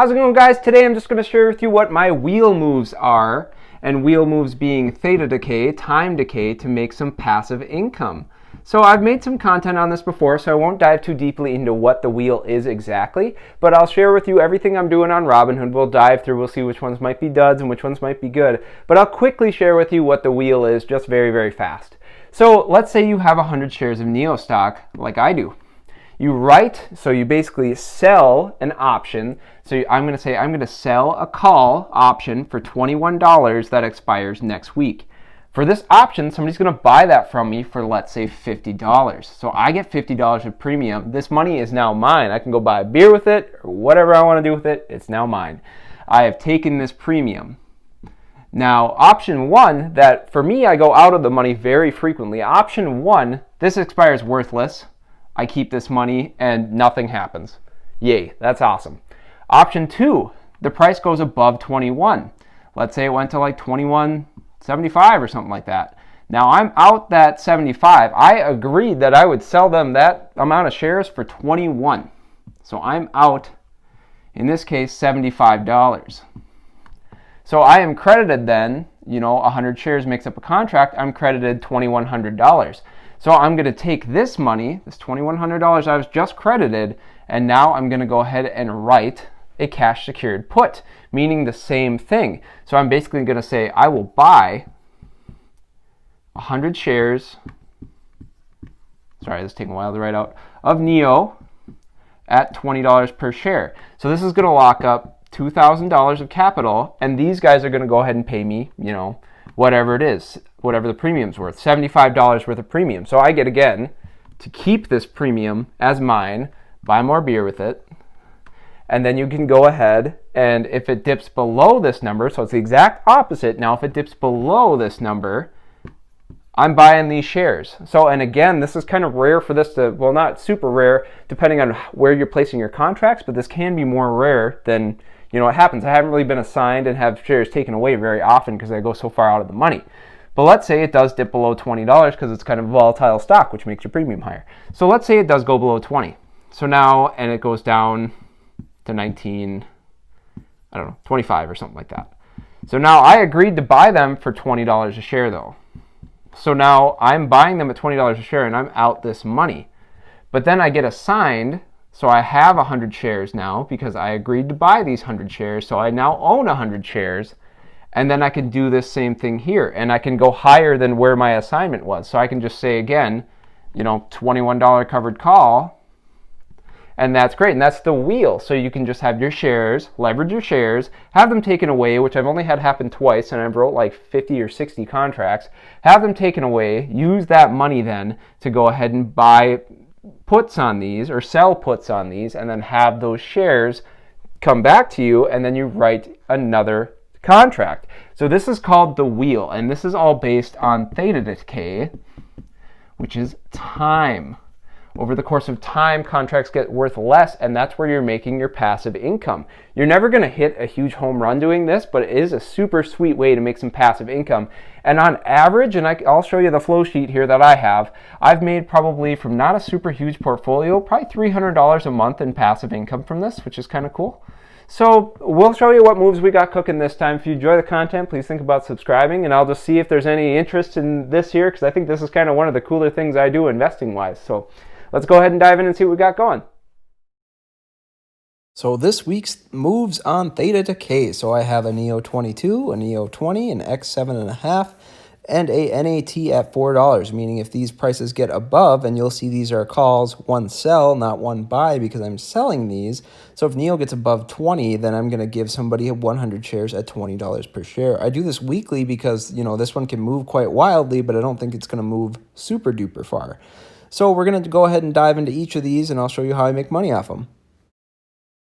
How's it going, guys? Today I'm just going to share with you what my wheel moves are, and wheel moves being theta decay, time decay, to make some passive income. So I've made some content on this before, so I won't dive too deeply into what the wheel is exactly, but I'll share with you everything I'm doing on Robinhood. We'll dive through, we'll see which ones might be duds and which ones might be good, but I'll quickly share with you what the wheel is just very, very fast. So let's say you have 100 shares of NIO stock, like I do. You write, so you basically sell an option. So I'm going to say I'm going to sell a call option for $21 that expires next week. For this option, somebody's going to buy that from me for, let's say, $50. So I get $50 of premium. This money is now mine. I can go buy a beer with it or whatever I want to do with it. It's now mine. I have taken this premium. Now, option one, that for me, I go out of the money very frequently. Option one, this expires worthless. I keep this money and nothing happens. Yay, that's awesome. Option two, the price goes above 21. Let's say it went to like 21.75 or something like that. Now I'm out that 75. I agreed that I would sell them that amount of shares for 21. So I'm out, in this case, $75. So I am credited then, 100 shares makes up a contract, I'm credited $2,100. So I'm going to take this money, this $2,100 I was just credited, and now I'm going to go ahead and write a cash secured put, meaning the same thing. So I'm basically going to say I will buy 100 shares, sorry, this is taking a while to write out, of NIO at $20 per share. So this is going to lock up $2,000 of capital, and these guys are going to go ahead and pay me, whatever it is, whatever the premium's worth, $75 worth of premium. So I get, again, to keep this premium as mine, buy more beer with it, and then you can go ahead and if it dips below this number, so it's the exact opposite. Now, if it dips below this number, I'm buying these shares. So, and again, this is kind of rare for this to, well, not super rare, depending on where you're placing your contracts, but this can be more rare than, it happens. I haven't really been assigned and have shares taken away very often because I go so far out of the money. But let's say it does dip below $20 because it's kind of a volatile stock, which makes your premium higher. So let's say it does go below 20. So now, and it goes down to 25 or something like that. So now I agreed to buy them for $20 a share though. So now I'm buying them at $20 a share and I'm out this money. But then I get assigned, so I have 100 shares now because I agreed to buy these 100 shares. So I now own 100 shares. And then I can do this same thing here. And I can go higher than where my assignment was. So I can just say again, $21 covered call. And that's great. And that's the wheel. So you can just have your shares, leverage your shares, have them taken away, which I've only had happen twice. And I've wrote like 50 or 60 contracts. Have them taken away. Use that money then to go ahead and buy puts on these or sell puts on these. And then have those shares come back to you. And then you write another contract. So this is called the wheel, and this is all based on theta decay, which is time. Over the course of time, contracts get worth less, and that's where you're making your passive income. You're never going to hit a huge home run doing this, but it is a super sweet way to make some passive income. And on average, and I'll show you the flow sheet here that I have, I've made probably from not a super huge portfolio, probably $300 a month in passive income from this, which is kind of cool. So we'll show you what moves we got cooking this time. If you enjoy the content, please think about subscribing, and I'll just see if there's any interest in this here, because I think this is kind of one of the cooler things I do investing-wise. So let's go ahead and dive in and see what we got going. So this week's moves on theta decay. So I have a NIO 22, a NIO 20, an X7.5, and a NAT at $4, meaning if these prices get above, and you'll see these are calls, one sell, not one buy, because I'm selling these. So if NIO gets above 20, then I'm going to give somebody 100 shares at $20 per share. I do this weekly because, this one can move quite wildly, but I don't think it's going to move super duper far. So we're going to go ahead and dive into each of these, and I'll show you how I make money off them.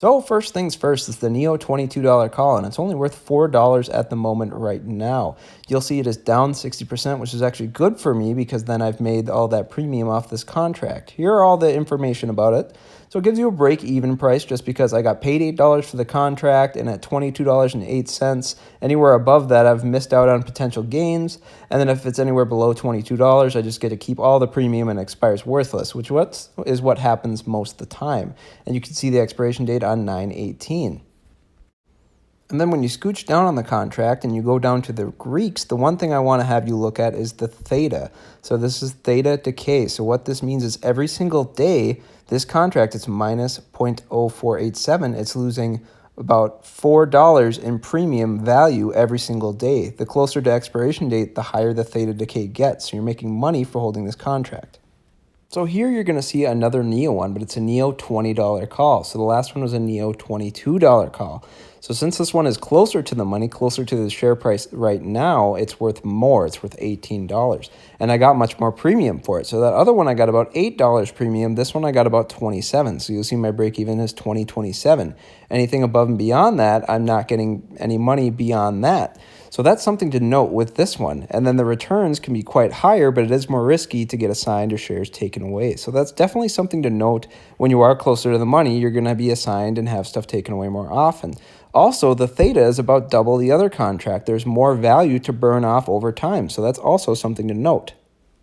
So first things first is the NIO $22 call, and it's only worth $4 at the moment right now. You'll see it is down 60%, which is actually good for me because then I've made all that premium off this contract. Here are all the information about it. So it gives you a break-even price just because I got paid $8 for the contract, and at $22.08, anywhere above that, I've missed out on potential gains. And then if it's anywhere below $22, I just get to keep all the premium and it expires worthless, which is what happens most of the time. And you can see the expiration date on 9/18. And then when you scooch down on the contract and you go down to the Greeks, the one thing I want to have you look at is the theta. So this is theta decay. So what this means is every single day, this contract, it's minus 0.0487. It's losing about $4 in premium value every single day. The closer to expiration date, the higher the theta decay gets. So you're making money for holding this contract. So here you're going to see another NEO one, but it's a NEO $20 call. So the last one was a NEO $22 call. So since this one is closer to the money, closer to the share price right now, it's worth more. It's worth $18. And I got much more premium for it. So that other one I got about $8 premium. This one I got about $27. So you'll see my break even is $20.27. Anything above and beyond that, I'm not getting any money beyond that. So that's something to note with this one. And then the returns can be quite higher, but it is more risky to get assigned or shares taken away. So that's definitely something to note. When you are closer to the money, you're going to be assigned and have stuff taken away more often. Also, the theta is about double the other contract. There's more value to burn off over time. So that's also something to note.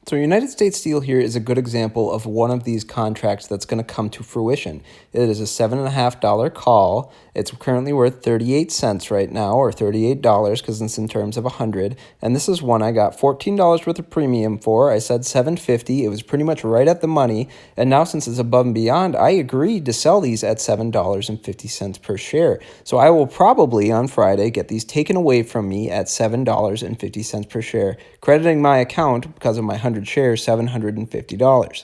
So United States Steel here is a good example of one of these contracts that's going to come to fruition. It is a $7.50 call. It's currently worth 38 cents right now, or $38 because it's in terms of 100. And this is one I got $14 worth of premium for. I said $7.50. It was pretty much right at the money. And now since it's above and beyond, I agreed to sell these at $7.50 per share. So I will probably on Friday get these taken away from me at $7.50 per share, crediting my account because of my 100 shares, $750.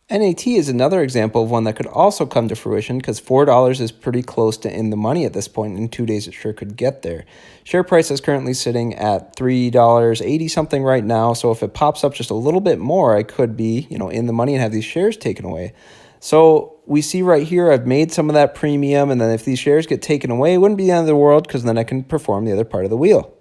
NAT is another example of one that could also come to fruition because $4 is pretty close to in the money at this point. In 2 days, it sure could get there. Share price is currently sitting at $3.80 something right now. So if it pops up just a little bit more, I could be, in the money and have these shares taken away. So we see right here, I've made some of that premium. And then if these shares get taken away, it wouldn't be the end of the world because then I can perform the other part of the wheel.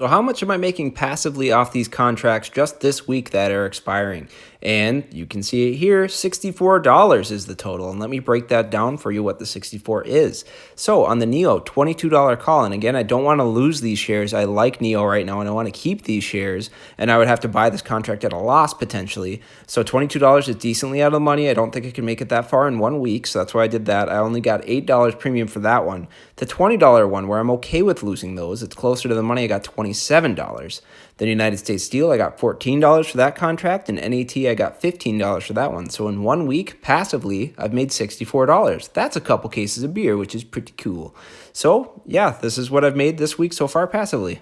So how much am I making passively off these contracts just this week that are expiring? And you can see it here, $64 is the total. And let me break that down for you what the 64 is. So on the NEO, $22 call. And again, I don't want to lose these shares. I like NEO right now and I want to keep these shares. And I would have to buy this contract at a loss potentially. So $22 is decently out of the money. I don't think I can make it that far in 1 week. So that's why I did that. I only got $8 premium for that one. The $20 one where I'm okay with losing those, it's closer to the money, I got $27. Then United States Steel, I got $14 for that contract, and NAT, I got $15 for that one. So in 1 week, passively, I've made $64. That's a couple cases of beer, which is pretty cool. So yeah, this is what I've made this week so far passively.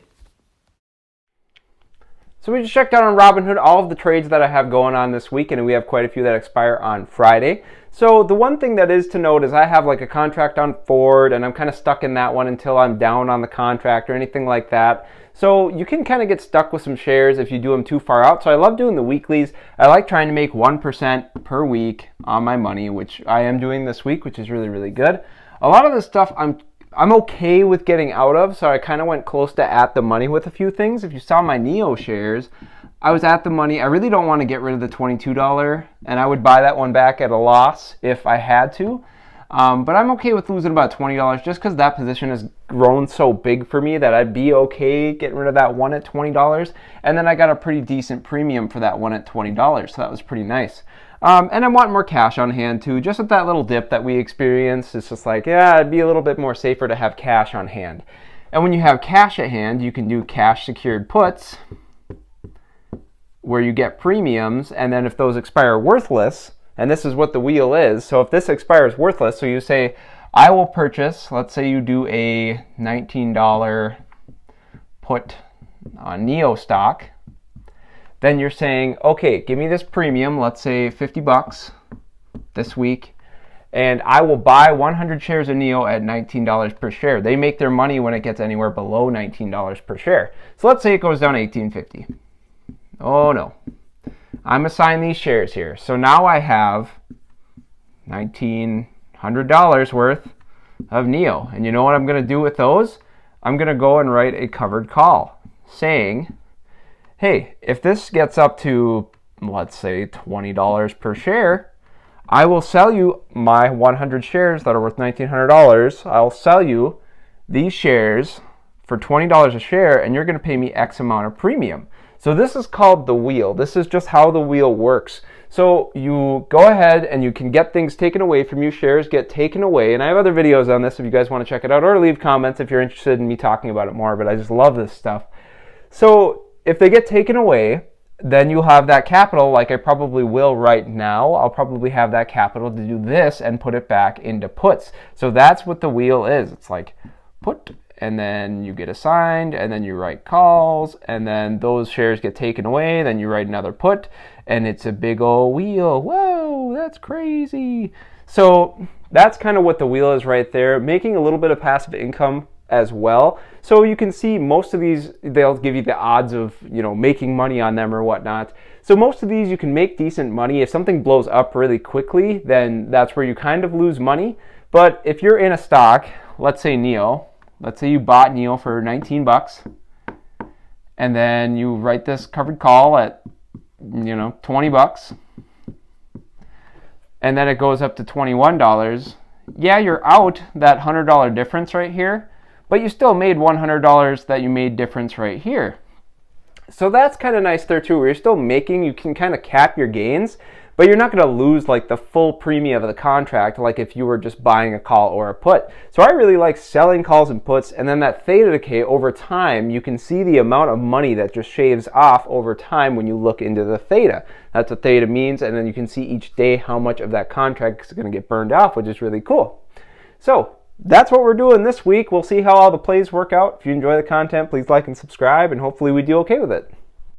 So we just checked out on Robinhood all of the trades that I have going on this week, and we have quite a few that expire on Friday. So the one thing that is to note is I have like a contract on Ford, and I'm kind of stuck in that one until I'm down on the contract or anything like that. So you can kind of get stuck with some shares if you do them too far out. So I love doing the weeklies. I like trying to make 1% per week on my money, which I am doing this week, which is really, really good. A lot of this stuff I'm okay with getting out of, so I kind of went close to at the money with a few things. If you saw my NEO shares, I was at the money. I really don't want to get rid of the $22, and I would buy that one back at a loss if I had to. But I'm okay with losing about $20 just because that position has grown so big for me that I'd be okay getting rid of that one at $20. And then I got a pretty decent premium for that one at $20, so that was pretty nice. And I want more cash on hand too. Just at that little dip that we experienced, it's just like, yeah, it'd be a little bit more safer to have cash on hand. And when you have cash at hand, you can do cash secured puts where you get premiums, and then if those expire worthless, and this is what the wheel is, so if this expires worthless, so you say, I will purchase, let's say you do a $19 put on NEO stock, then you're saying, okay, give me this premium, let's say $50 this week, and I will buy 100 shares of NEO at $19 per share. They make their money when it gets anywhere below $19 per share. So let's say it goes down to $18.50. Oh no, I'm assigned these shares here. So now I have $1,900 worth of NEO. And you know what I'm going to do with those? I'm going to go and write a covered call saying, hey, if this gets up to, let's say, $20 per share, I will sell you my 100 shares that are worth $1,900. I'll sell you these shares for $20 a share, and you're going to pay me X amount of premium. So this is called the wheel. This is just how the wheel works. So you go ahead and you can get things taken away from you. Shares get taken away. And I have other videos on this if you guys want to check it out, or leave comments if you're interested in me talking about it more. But I just love this stuff. So if they get taken away, then you'll have that capital, like I probably will right now. I'll probably have that capital to do this and put it back into puts. So that's what the wheel is. It's like put, and then you get assigned, and then you write calls, and then those shares get taken away, then you write another put, and it's a big old wheel. Whoa, that's crazy. So that's kind of what the wheel is right there, making a little bit of passive income as well. So you can see most of these, they'll give you the odds of, making money on them or whatnot. So most of these you can make decent money. If something blows up really quickly, then that's where you kind of lose money. But if you're in a stock, let's say NIO, let's say you bought NIO for 19 bucks, and then you write this covered call at 20 bucks, and then it goes up to $21. Yeah, you're out that $100 difference right here, but you still made $100 that you made difference right here. So that's kind of nice there too, where you're still making, you can kind of cap your gains, but you're not going to lose like the full premium of the contract like if you were just buying a call or a put. So I really like selling calls and puts, and then that theta decay over time, you can see the amount of money that just shaves off over time when you look into the theta. That's what theta means, and then you can see each day how much of that contract is going to get burned off, which is really cool. So that's what we're doing this week. We'll see how all the plays work out. If you enjoy the content, please like and subscribe, and hopefully we do okay with it.